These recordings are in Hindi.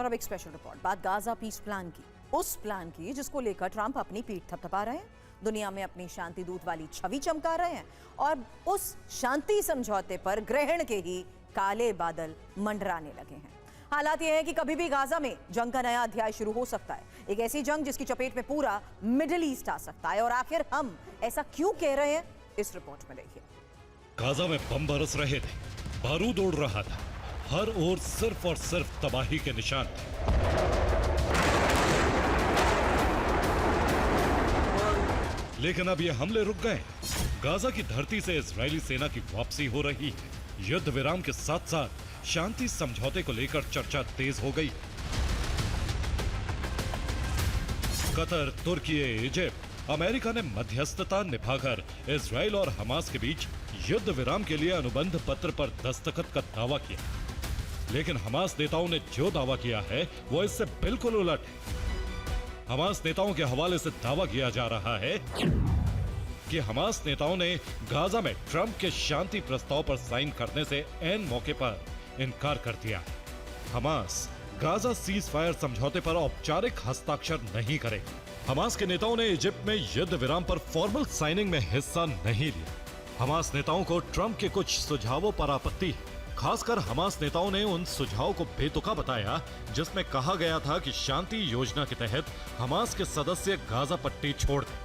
और अब एक स्पेशल रिपोर्ट, बात गाजा पीस प्लान की, उस प्लान की जिसको लेकर ट्रंप अपनी पीठ थपथपा रहे हैं, दुनिया में अपनी शांति दूत वाली छवि चमका रहे हैं और उस शांति समझौते पर ग्रहण के ही काले बादल मंडराने लगे हैं। हालात यह है कि कभी भी गाजा में जंग का नया अध्याय शुरू हो सकता है, एक ऐसी जंग जिसकी चपेट में पूरा मिडिल ईस्ट आ सकता है। और आखिर हम ऐसा क्यों कह रहे हैं, इस रिपोर्ट में देखिए। गाजा में बम बरस रहे थे, बारूद उड़ रहा था, हर ओर सिर्फ और सिर्फ तबाही के निशान थे। लेकिन अब ये हमले रुक गए। गाजा की धरती से इजरायली सेना की वापसी हो रही है। युद्ध विराम के साथ साथ शांति समझौते को लेकर चर्चा तेज हो गई। कतर, तुर्की, इजिप्ट, अमेरिका ने मध्यस्थता निभाकर इजरायल और हमास के बीच युद्ध विराम के लिए अनुबंध पत्र पर दस्तखत का दावा किया। लेकिन हमास नेताओं ने जो दावा किया है वो इससे बिल्कुल उलट है। हमास नेताओं के हवाले से दावा किया जा रहा है कि हमास नेताओं ने गाजा में ट्रंप के शांति प्रस्ताव पर साइन करने से ऐन मौके पर इनकार कर दिया। हमास गाजा सीज फायर समझौते पर औपचारिक हस्ताक्षर नहीं करेगा। हमास के नेताओं ने इजिप्ट में युद्ध विराम पर फॉर्मल साइनिंग में हिस्सा नहीं लिया। हमास नेताओं को ट्रंप के कुछ सुझावों पर आपत्ति है। खासकर हमास नेताओं ने उन सुझावों को बेतुका बताया जिसमें कहा गया था कि शांति योजना के तहत हमास के सदस्य गाजा पट्टी छोड़ दें।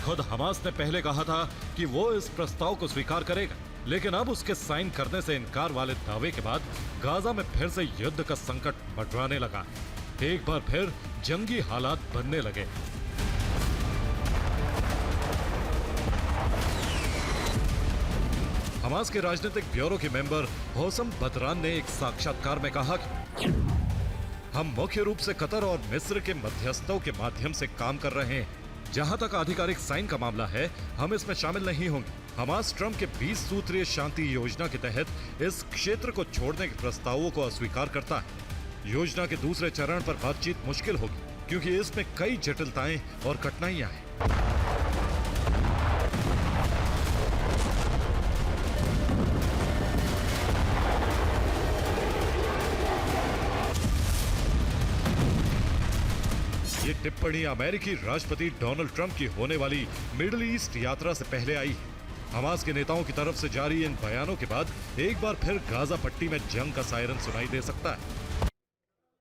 खुद हमास ने पहले कहा था कि वो इस प्रस्ताव को स्वीकार करेगा, लेकिन अब उसके साइन करने से इनकार वाले दावे के बाद गाजा में फिर से युद्ध का संकट मंडराने लगा। एक बार फिर जंगी हालात बनने लगे। हमास के राजनीतिक ब्यूरो के मेंबर होसम बदरान ने एक साक्षात्कार में कहा कि हम मुख्य रूप से कतर और मिस्र के मध्यस्थों के माध्यम से काम कर रहे हैं। जहां तक आधिकारिक साइन का मामला है, हम इसमें शामिल नहीं होंगे। हमास ट्रंप के 20 सूत्रीय शांति योजना के तहत इस क्षेत्र को छोड़ने के प्रस्तावों को अस्वीकार करता है। योजना के दूसरे चरण पर बातचीत मुश्किल होगी क्योंकि इसमें कई जटिलताएं और कठिनाइयां हैं। ये टिप्पणी अमेरिकी राष्ट्रपति डोनाल्ड ट्रंप की होने वाली मिडिल ईस्ट यात्रा से पहले आई है। हमास के नेताओं की तरफ से जारी इन बयानों के बाद एक बार फिर गाजा पट्टी में जंग का सायरन सुनाई दे सकता है।